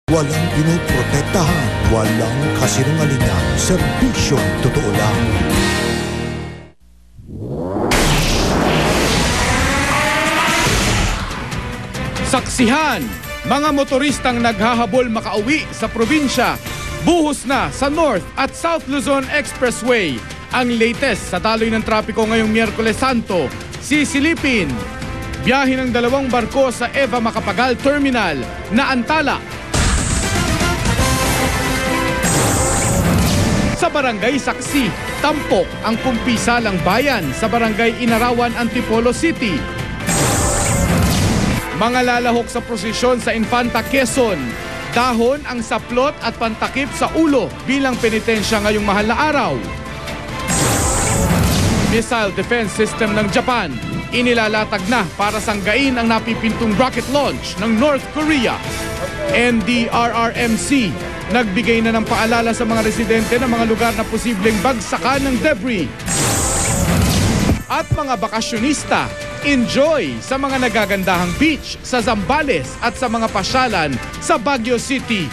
Walang pinoprotektahan, walang kasinungalingan, serbisyong totoo lang. Saksihan, mga motoristang naghahabol makauwi sa probinsya. Buhos na sa North at South Luzon Expressway. Ang latest sa daloy ng trapiko ngayong Miyerkules Santo, sisilipin. Biyahe ng dalawang barko sa Eva Macapagal Terminal na antala. Sa Barangay Saksi, tampok ang kumpisalang bayan sa Barangay Inarawan, Antipolo City. Mga lalahok sa prosesyon sa Infanta, Quezon. Dahon ang saplot at pantakip sa ulo bilang penitensya ngayong mahal na araw. Missile Defense System ng Japan, inilalatag na para sanggain ang napipintong rocket launch ng North Korea. NDRRMC, nagbigay na ng paalala sa mga residente ng mga lugar na posibleng bagsakan ng debris. At mga bakasyonista, enjoy sa mga nagagandahang beach sa Zambales at sa mga pasyalan sa Baguio City.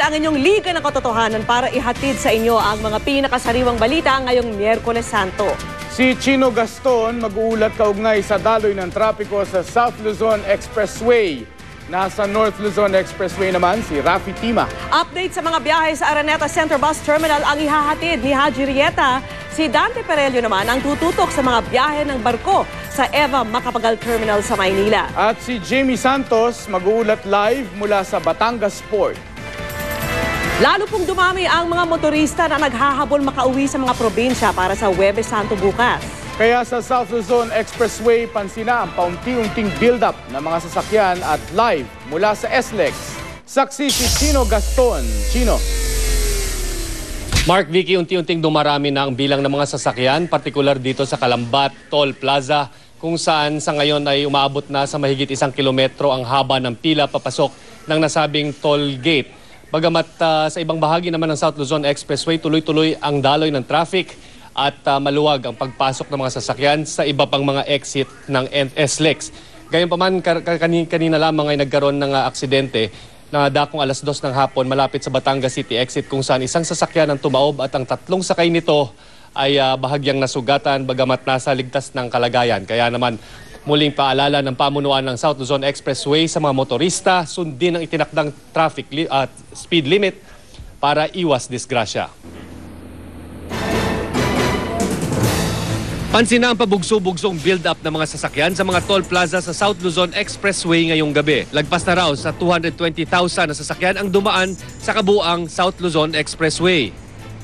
Ang inyong liga ng katotohanan para ihatid sa inyo ang mga pinakasariwang balita ngayong Miyerkules Santo. Si Chino Gaston mag-uulat kaugnay sa daloy ng trapiko sa South Luzon Expressway. Nasa North Luzon Expressway naman si Rafi Tima. Update sa mga biyahe sa Araneta Center Bus Terminal ang ihahatid ni Haji Rieta. Si Dante Perelio naman ang tututok sa mga biyahe ng barko sa Eva Macapagal Terminal sa Maynila. At si Jamie Santos mag-uulat live mula sa Batangas Port. Lalo pong dumami ang mga motorista na naghahabol makauwi sa mga probinsya para sa Huwebes Santo bukas. Kaya sa South Luzon Expressway, pansina ang paunti-unting build-up ng mga sasakyan at live mula sa SLEX. Saksi si Chino Gaston. Chino. Mark, Vicky, unti-unting dumarami na ang bilang ng mga sasakyan, partikular dito sa Calambat Toll Plaza, kung saan sa ngayon ay umaabot na sa mahigit 1 kilometro ang haba ng pila papasok ng nasabing toll gate. Bagamat sa ibang bahagi naman ng South Luzon Expressway, tuloy-tuloy ang daloy ng traffic at maluwag ang pagpasok ng mga sasakyan sa iba pang mga exit ng SLEX. Gayunpaman, kanina lamang ay nagkaroon ng aksidente na dakong 2:00 ng hapon malapit sa Batangas City exit kung saan isang sasakyan ang tumaob at ang 3 sakay nito ay bahagyang nasugatan bagamat nasa ligtas ng kalagayan. Kaya naman, muling paalala ng pamunuan ng South Luzon Expressway sa mga motorista, sundin ang itinakdang traffic speed limit para iwas disgrasya. Pansin na ang pabugso-bugsong build-up ng mga sasakyan sa mga toll plaza sa South Luzon Expressway ngayong gabi. Lagpas na raw sa 220,000 na sasakyan ang dumaan sa kabuang South Luzon Expressway.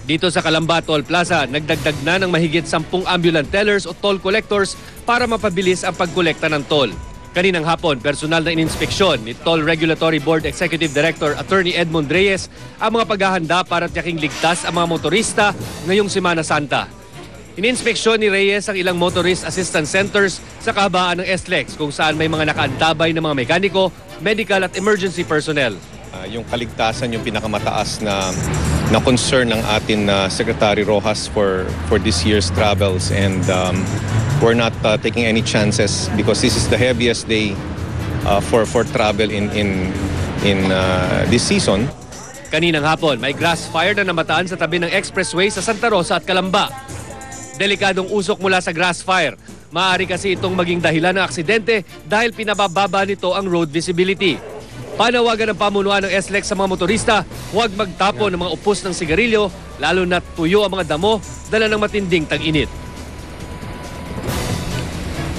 Dito sa Calambat Toll Plaza, nagdagdag na ng mahigit 10 ambulant tellers o toll collectors para mapabilis ang pagkolekta ng toll. Kaninang hapon, personal na ininspeksyon ni Toll Regulatory Board Executive Director Attorney Edmond Reyes ang mga paghahanda para tiyaking ligtas ang mga motorista ngayong Semana Santa. Ininspeksyon ni Reyes ang ilang motorist assistance centers sa kahabaan ng SLEX kung saan may mga nakaantabay ng mga mekaniko, medical at emergency personnel. Yung kaligtasan yung pinakamataas na concern ng atin Secretary Rojas for this year's travels, and we're not taking any chances because this is the heaviest day for travel in this season. Kaninang hapon, may grass fire na namataan sa tabi ng expressway sa Santa Rosa at Calamba. Delikadong usok mula sa grass fire. Maaari kasi itong maging dahilan ng aksidente dahil pinabababa nito ang road visibility. Panawagan ng pamunuan ng SLEX sa mga motorista, huwag magtapon ng mga upos ng sigarilyo, lalo na tuyo ang mga damo, dala ng matinding tag-init.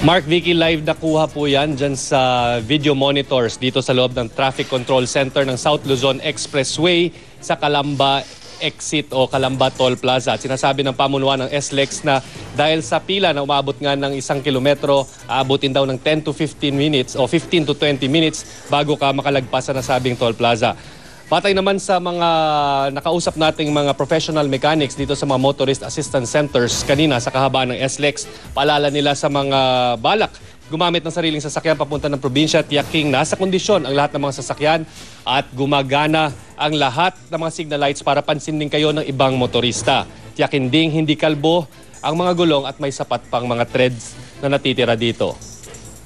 Mark, Vicky, live na kuha po yan dyan sa video monitors dito sa loob ng Traffic Control Center ng South Luzon Expressway sa Calamba exit o Calamba Toll Plaza. At sinasabi ng pamunuan ng SLEX na dahil sa pila na umabot nga ng 1 kilometro, aabutin daw ng 10 to 15 minutes o 15 to 20 minutes bago ka makalagpas sa nasabing toll plaza. Batay naman sa mga nakausap nating mga professional mechanics dito sa mga motorist assistance centers kanina sa kahabaan ng SLEX, paalala nila sa mga balak gumamit ng sariling sasakyan papunta ng probinsya, tiyaking nasa kondisyon ang lahat ng mga sasakyan at gumagana ang lahat ng mga signal lights para pansin din kayo ng ibang motorista. Tiyakin ding hindi kalbo ang mga gulong at may sapat pang mga treads na natitira dito.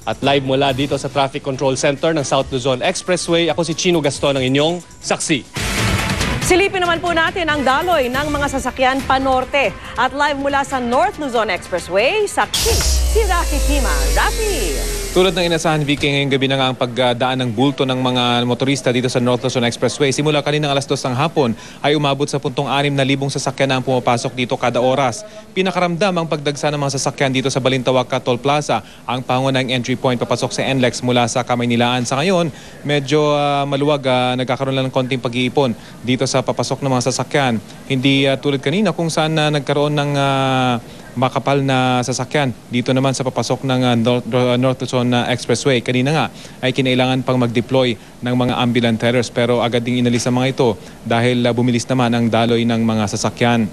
At live mula dito sa Traffic Control Center ng South Luzon Expressway, ako si Chino Gaston, ang inyong saksi. Silipin naman po natin ang daloy ng mga sasakyan panorte. At live mula sa North Luzon Expressway, saksi si Rafi Tima. Rafi! Tulad ng inasahan, Vicky, ngayong gabi na nga ang pagdaan ng bulto ng mga motorista dito sa North Luzon Expressway. Simula kaninang alas 2 ng hapon ay umabot sa puntong 6,000 sasakyan na ang pumapasok dito kada oras. Pinakaramdam ang pagdagsa ng mga sasakyan dito sa Balintawak Toll Plaza, ang pangunahing entry point papasok sa NLEX mula sa Kamaynilaan. Sa ngayon, medyo maluwag, nagkakaroon lang ng konting pag-iipon dito sa papasok ng mga sasakyan. Hindi tulad kanina kung saan nagkaroon ng makapal na sasakyan dito naman sa papasok ng North Luzon Expressway. Kanina nga ay kinailangan pang mag-deploy ng mga ambulance carriers pero agad ding inalis ang mga ito dahil bumilis naman ang daloy ng mga sasakyan.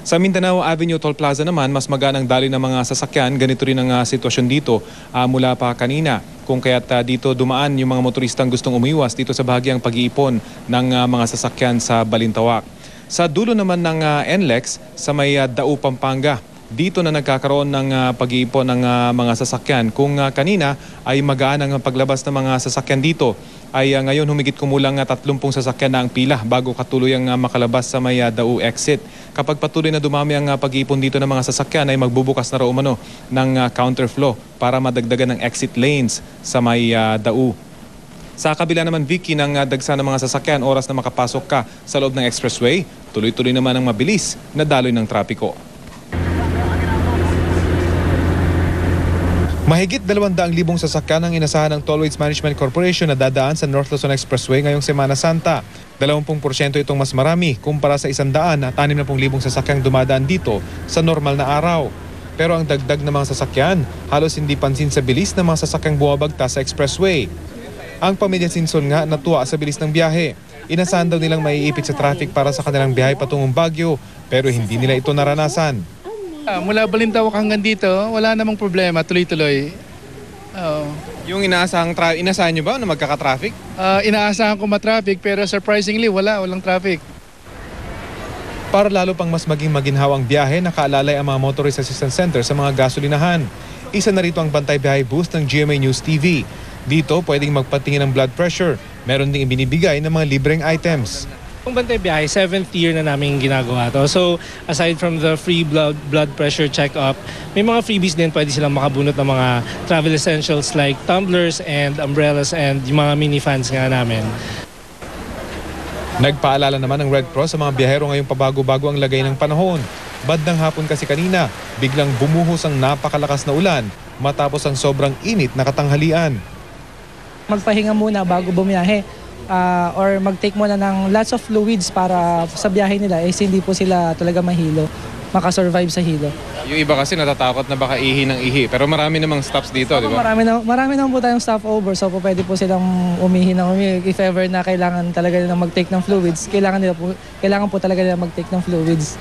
Sa Mindanao Avenue Toll Plaza naman, mas maganang daloy ng mga sasakyan. Ganito rin ang sitwasyon dito mula pa kanina. Kung kaya't dito dumaan yung mga motoristang gustong umiwas dito sa bahagyang pag-iipon ng mga sasakyan sa Balintawak. Sa dulo naman ng NLEX sa may Dao, Pampanga, dito na nagkakaroon ng pag-iipon ng mga sasakyan. Kung kanina ay magaan ang paglabas ng mga sasakyan dito, ay ngayon humigit kumulang 30 sasakyan na ang pila bago katuluyang makalabas sa may Dao exit. Kapag patuloy na dumami ang pag-iipon dito ng mga sasakyan ay magbubukas na raw umano ng counterflow para madagdagan ng exit lanes sa may Dao. Sa kabila naman, Vicky, ng dagsa ng mga sasakyan, oras na makapasok ka sa loob ng expressway, tuloy-tuloy naman ang mabilis na daloy ng trapiko. Mahigit 200,000 sasakyan ang inasahan ng Tollways Management Corporation na dadaan sa North Luzon Expressway ngayong Semana Santa. 20% itong mas marami kumpara sa 100 at 60,000 sasakyang dumadaan dito sa normal na araw. Pero ang dagdag ng mga sasakyan, halos hindi pansin sa bilis ng mga sasakyang bumabagta sa expressway. Ang pamilya Sinson nga natuwa sa bilis ng biyahe. Inasahan daw nilang maiipit sa traffic para sa kanilang biyahe patungong Baguio pero hindi nila ito naranasan. Mula Balintawak hanggang dito, wala namang problema, tuloy-tuloy. Yung inasahan nyo ba na magkaka-traffic? Inaasahan ko ma-traffic pero surprisingly walang traffic. Para lalo pang mas maging maginhawa ang biyahe, nakaalalay ang mga Motorist Assistance Center sa mga gasolinahan. Isa na rito ang Bantay Biyahe Boost ng GMA News TV. Dito, pwedeng magpatingin ng blood pressure. Meron ding ibinibigay ng mga libreng items. Yung Bantay Biyahe, 7th year na namin ginagawa to. So, aside from the free blood pressure check-up, may mga freebies din pwede silang makabunot ng mga travel essentials like tumblers and umbrellas and yung mga mini fans nga namin. Nagpaalala naman ng Red Cross sa mga biyahero ngayong pabago-bago ang lagay ng panahon. Bandang hapon kasi kanina, biglang bumuhos ang napakalakas na ulan matapos ang sobrang init na katanghalian. Magpahinga muna bago bumiyahe or mag-take muna ng lots of fluids para sa biyahe nila hindi po sila talaga mahilo, makasurvive sa hilo. Yung iba kasi natatakot na baka ihi ng ihi pero marami namang stops dito, di ba? Marami naman po tayong stopover so po pwede po silang umihi ng umihi. If ever na kailangan talaga nilang mag-take ng fluids, kailangan po talaga nilang mag-take ng fluids.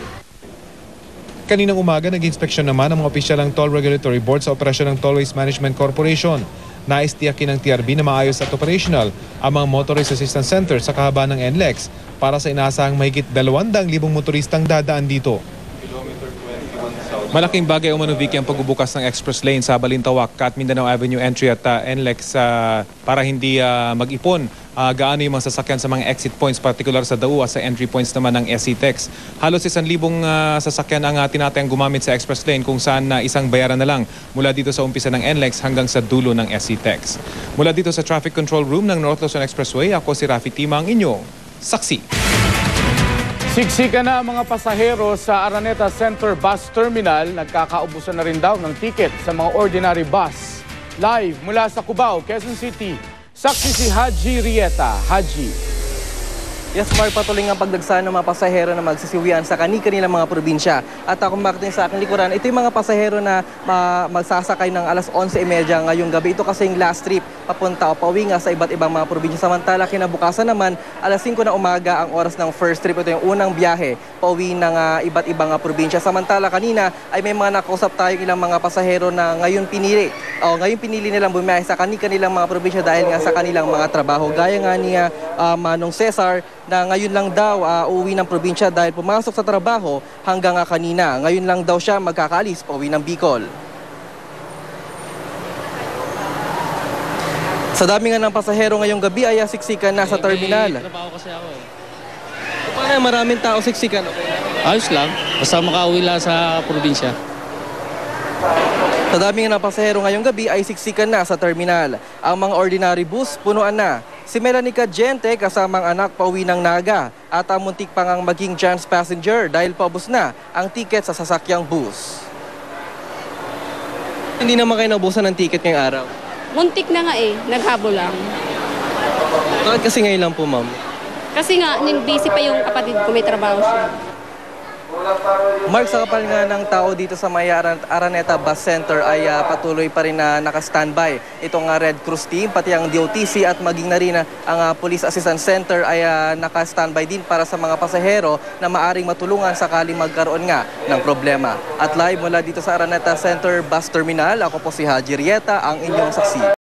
Kaninang umaga, nag-inspeksyon naman ang mga opisyal ng Toll Regulatory Board sa operasyon ng Tollways Management Corporation. Nais tiyakin ng TRB na maayos at operational ang mga Motorist Assistance Center sa kahabaan ng NLEX para sa inaasahang mahigit 200,000 motoristang dadaan dito. Malaking bagay umano, Vicky, ang pagbubukas ng express lane sa Balintawak at Mindanao Avenue entry at NLEX para hindi mag-ipon gaano yung mga sasakyan sa mga exit points, particular sa Dao at sa entry points naman ng SCTEX. Halos 1,000 sasakyan ang tinatayang gumamit sa express lane kung saan isang bayaran na lang mula dito sa umpisa ng NLEX hanggang sa dulo ng SCTEX. Mula dito sa Traffic Control Room ng North Luzon Expressway, ako si Rafi Tima, ang inyong saksi. Siksika na ang mga pasahero sa Araneta Center Bus Terminal. Nagkakaubusan na rin daw ng ticket sa mga ordinary bus. Live mula sa Cubao, Quezon City, saksi si Haji Rieta. Haji. Yes, Mark, patuloy nga pagdagsa ng mga pasahero na magsisiwian sa kanilang mga probinsya. At kung makita niyo sa aking likuran, ito yung mga pasahero na magsasakay ng alas 11:30 ngayong gabi. Ito kasi yung last trip papunta o pauwi nga sa iba't ibang mga probinsya. Samantala, kinabukasan naman, alas 5 na umaga ang oras ng first trip. Ito yung unang biyahe pauwi ng iba't ibang probinsya. Samantala, kanina ay may mga nakausap tayong ilang mga pasahero na ngayon pinili nilang bumiyahe sa kanilang mga probinsya dahil nga sa kanilang mga trabaho. Gaya nga ni Manong Cesar, na ngayon lang daw uuwi ng probinsya dahil pumasok sa trabaho hanggang kanina. Ngayon lang daw siya magkakaalis pauwi ng Bicol. Sa dami nga ng pasahero ngayong gabi ay siksikan na sa terminal. May trabaho kasi ako eh. Paano maraming tao siksikan? Okay. Ayos lang, basta makauwi lang sa probinsya. Sa dami nga ng pasahero ngayong gabi ay siksikan na sa terminal. Ang mga ordinary bus punuan na. Si Melanie Cadiente kasamang anak pauwi ng Naga at muntik pa ngang maging chance passenger dahil paubos na ang tiket sa sasakyang bus. Hindi naman kayo naubusan ng tiket ngayong araw? Muntik na nga eh, naghabol lang. Bakit kasi ngayon lang po, ma'am? Kasi nga, busy pa yung kapatid ko, may trabaho siya. Mark, sa kapal nga ng tao dito sa may Araneta Bus Center ay patuloy pa rin na naka-standby. Itong Red Cross team, pati ang DOTC at maging na rin ang Police Assistance Center ay naka-standby din para sa mga pasahero na maaring matulungan sakali magkaroon nga ng problema. At live mula dito sa Araneta Center Bus Terminal, ako po si Haji Rieta, ang inyong saksi.